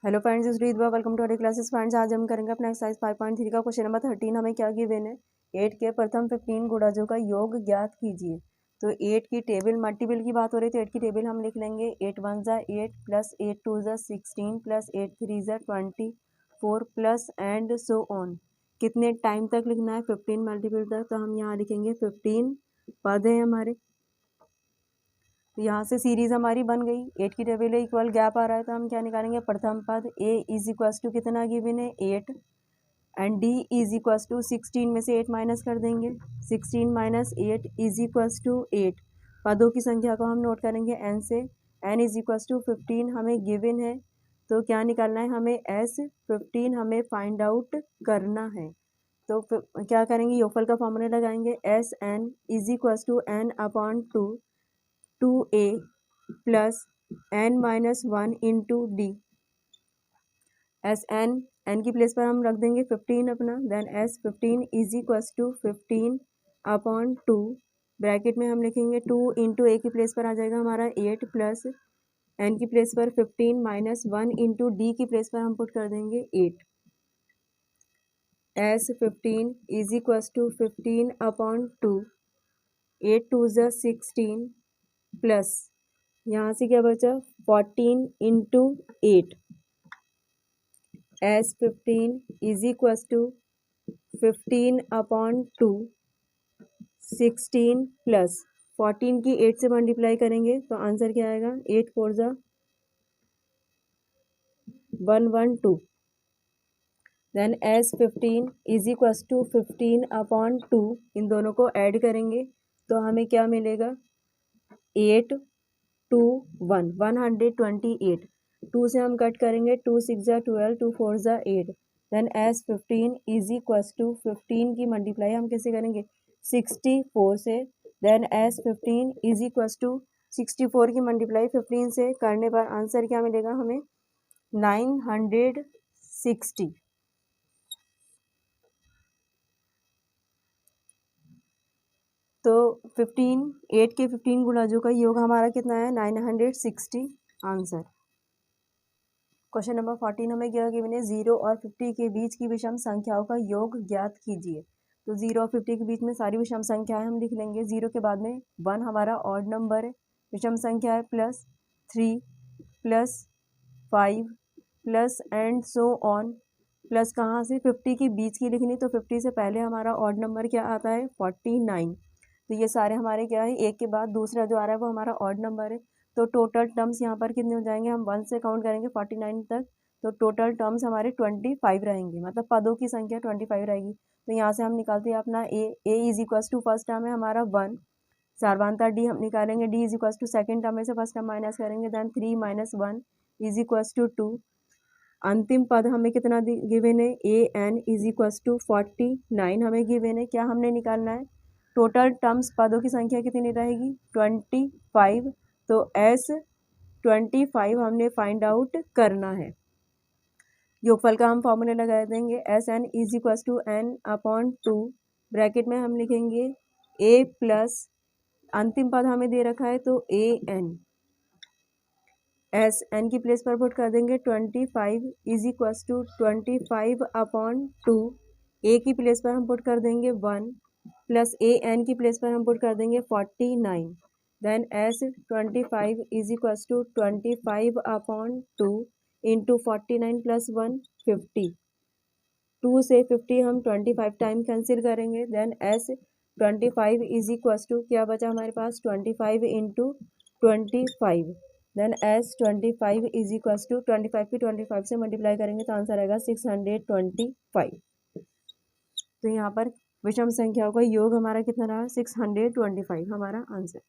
Hello friends, इस रीत welcome to our classes. Friends, आज हम करेंगे अपना एक्सरसाइज 5.3 का क्वेश्चन नंबर 13। हमें क्या गिवन है, 8 के प्रथम 15 गुणजों का योग ज्ञात कीजिए। तो 8 की टेबल मल्टीपल की बात हो रही है, तो 8 की टेबल हम लिख लेंगे 8 1 ज़ा 8 प्लस 8 2 ज़ा 16 प्लस 8 3 ज़ा 24 प्लस एंड सो ऑन। कितने टाइम तक लिखना है, 15 मल्टीपल तक। तो हम यहाँ लिखेंगे 15 पद है हमारे, तो यहाँ से सीरीज हमारी बन गई। 8 की टेबल है, इक्वल गैप आ रहा है, तो हम क्या निकालेंगे, प्रथम पद a इज इक्वस टू कितना गिवन है 8 and d is equals to 16 में से 8 माइनस कर देंगे। 16 माइनस 8 इज इक्वस टू 8। पदों की संख्या को हम नोट करेंगे n से। n इज इक्वस टू 15 हमें गिवन है, तो क्या निकालना है हमें, s 15 हमें फाइंड आउट करना है। तो क्या करेंगे, योगफल का फॉर्मूला लगाएंगे, S N is equals to n upon 2a plus n minus 1 into D. S N की प्लेस पर हम रख देंगे 15 अपना, then S 15 is equals to 15 upon 2, bracket में हम लिखेंगे 2 इंटू ए की प्लेस पर आ जाएगा हमारा 8 प्लस एन की प्लेस पर 15 माइनस 1 इंटू डी की प्लेस पर हम पुट कर देंगे 8। S 15 is equals to 15 upon 2, 8 2 ज़ा 16 प्लस यहाँ से क्या बचा 14 into 8। S 15 is equals to 15 upon 2, 16 plus 14 की 8 से मल्टीप्लाई करेंगे तो आंसर क्या आएगा, 8 4 ज़ा 112। Then S 15 is equals to 15 upon 2, इन दोनों को ऐड करेंगे तो हमें क्या मिलेगा, 8 2 1 128। 2 से हम कट करेंगे, 2 6 ज़ा 12, 2 4 ज़ा 8। Then S 15 is equals to 15 की मल्टीप्लाई हम कैसे करेंगे, 64 से। Then S 15 is equals to 64 की मल्टीप्लाई 15 से करने पर आंसर क्या मिलेगा हमें, 960। तो 8 के 15 गुणजों का योग हमारा कितना है, 960 आंसर। क्वेश्चन नंबर 14 हमें क्या गिवन है, 0 और 50 के बीच की विषम संख्याओं का योग ज्ञात कीजिए। तो 0 और 50 के बीच में सारी विषम संख्याएं हम लिख लेंगे। 0 के बाद में 1 हमारा ऑड नंबर है, विषम संख्या है plus 3 plus 5 plus and so on. Plus कहाँ से, 50 की बीच की लिखनी, तो 50 से पहले हमारा ऑड नंबर क्या आता है, 49। तो ये सारे हमारे क्या है, एक के बाद दूसरा जो आ रहा है वो हमारा ऑड नंबर है। तो टोटल टर्म्स यहाँ पर कितने हो जाएंगे, हम 1 से काउंट करेंगे 49 तक, तो टोटल टर्म्स हमारे 25 रहेंगे, मतलब पदों की संख्या 25 रहेगी। तो यहाँ से हम निकालते हैं अपना a is equals to first term है हमारा 1, सारवांता डी हम निकालेंगे, d is equals to second term में से फर्स्ट टर्म माइनस करेंगे, then 3 minus 1 is equals to 2। अंतिम पद हमें कितना गिवन है, a n is equals to 49 हमें गिवन है। क्या हमने निकालना है, टोटल टर्म्स पदों की संख्या कितनी रहेगी, 25। तो एस 25 हमने फाइंड आउट करना है। योगफल का हम फॉर्मूला लगा देंगे, S N is equals to N upon 2, bracket में हम लिखेंगे ए प्लस अंतिम पद हमें दे रखा है तो ए एन, एस एन की प्लेस पर पुट कर देंगे 25 is equals to 25 upon 2, A की प्लेस पर हम पुट कर देंगे 1 प्लस ए एन की प्लेस पर हम पुट कर देंगे 49। Then S 25 is equals to 25 upon 2 into 49 plus 1 50। 2 से 50 हम 25 टाइम कैंसिल करेंगे। Then S 25 is equals to क्या बचा हमारे पास, 25 into 25। Then S 25 is equals to 25 की 25 से मल्टीप्लाई करेंगे तो आंसर आएगा 625। तो यहाँ पर विषम संख्याओं का योग हमारा कितना रहा, 625 हमारा आंसर।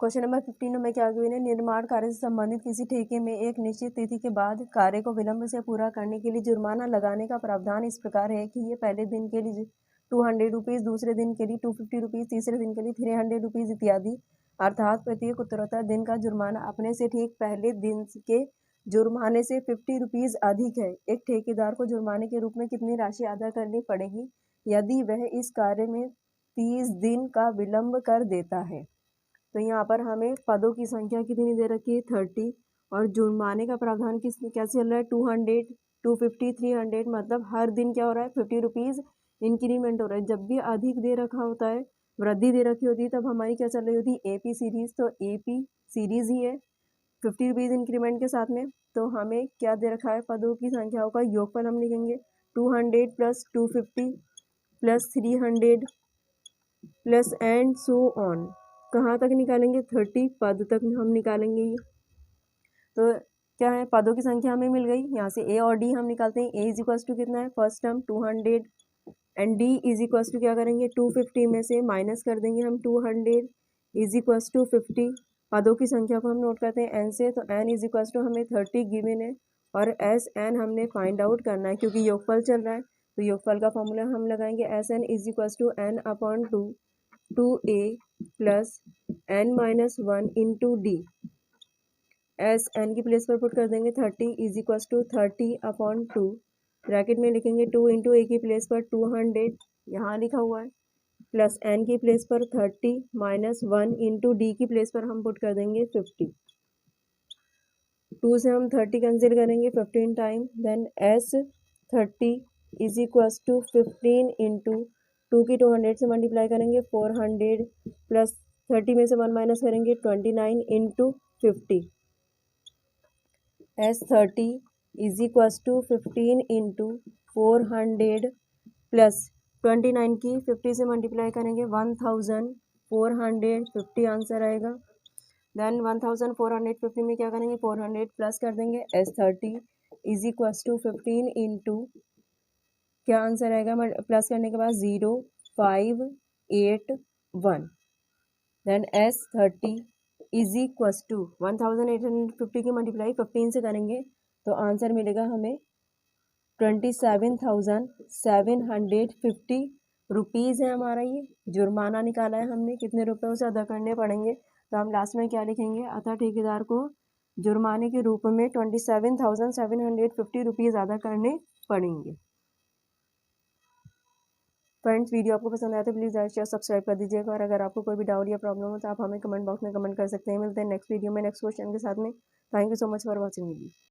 क्वेश्चन नंबर 15 में क्या गिवन है, निर्माण कार्य से संबंधित किसी ठेके में एक निश्चित तिथि के बाद कार्य को विलंब से पूरा करने के लिए जुर्माना लगाने का प्रावधान इस प्रकार है कि ये पहले दिन के लिए 200 रुपीज़, दूसरे दिन के लिए 250 रुपीज़, तीसरे दिन के लिए 300 रुपीज़ इत्यादि, अर्थात प्रत्येक उत्तरोत्तर दिन का जुर्माना अपने से ठीक पहले दिन के जुर्माने से 50 रुपीज़ अधिक है। एक ठेकेदार को जुर्माने के रूप में कितनी राशि अदा करनी पड़ेगी यदि वह इस कार्य में 30 दिन का विलंब कर देता है। तो यहाँ पर हमें पदों की संख्या कितनी दे रखी है, 30, और जुर्माने का प्रावधान क्या चल रहा है 200, 250, 300, मतलब हर दिन क्या हो रहा है 50 रुपीज़ इंक्रीमेंट हो रहा है। जब भी अधिक दे रखा होता है, वृद्धि दे रखी होती है, तब हमारी क्या चल रही होती है AP सीरीज़। तो AP सीरीज़ ही है 50 रुपीज़ इंक्रीमेंट के साथ में। तो हमें क्या दे रखा है, पदों की संख्याओं का योगफल हम लिखेंगे 200 plus 250 plus 300 plus and so on. कहाँ तक निकालेंगे 30 पद तक हम निकालेंगे ये। तो क्या है, पदों की संख्या हमें मिल गई। यहाँ से A और D हम निकालते हैं। A इज इक्वल्स टू कितना है, first term 200 and D is equals to क्या करेंगे 250 में से माइनस कर देंगे हम 200 इज इक्वल्स टू 50। पदों की संख्या को हम नोट करते हैं N से, तो N इज इक्वल्स टू हमें 30 गिवन है और SN हमने फाइंड आउट करना है क्योंकि योगफल चल रहा है। तो योगफल का फॉर्मूला हम लगाएंगे SN is equals to N upon 2A plus N minus 1 into D। S N की प्लेस पर पुट कर देंगे 30 is equals to 30 upon 2, bracket में लिखेंगे 2 इंटू ए की प्लेस पर 200 यहाँ लिखा हुआ है, प्लस एन की प्लेस पर 30 माइनस 1 इंटू डी की प्लेस पर हम पुट कर देंगे 50। 2 से हम 30 कैंसिल करेंगे 15 time, then S 30 is equals to 15 into 2 की 200 से मल्टीप्लाई करेंगे 400 प्लस 30 में से 1 माइनस करेंगे 29 into 50। S30 is equals to 15 into 400 plus 29 की 50 से मल्टीप्लाई करेंगे 1450 आंसर आएगा। देन 1450 में क्या करेंगे 400 प्लस कर देंगे S30 is equals to 15 into क्या आंसर आएगा, प्लस करने के बाद 0581। Then S30 is equals to 1850 की मल्टीप्लाई 15 से करेंगे तो आंसर मिलेगा हमें 27,750 रुपीज़ है हमारा। ये जुर्माना निकाला है हमने, कितने रुपए उसे अदा करने पड़ेंगे। तो हम लास्ट में क्या लिखेंगे, अतः ठेकेदार को जुर्माने के रूप में 27,750 रुपीज़ अदा करने पड़ेंगे। फ्रेंड्स, वीडियो आपको पसंद आया तो प्लीज़ लाइक शेयर सब्सक्राइब कर दीजिएगा और अगर आपको कोई भी डाउट या प्रॉब्लम हो तो आप हमें कमेंट बॉक्स में कमेंट कर सकते हैं। मिलते हैं नेक्स्ट वीडियो में नेक्स्ट क्वेश्चन के साथ में। Thank you so much for watching video.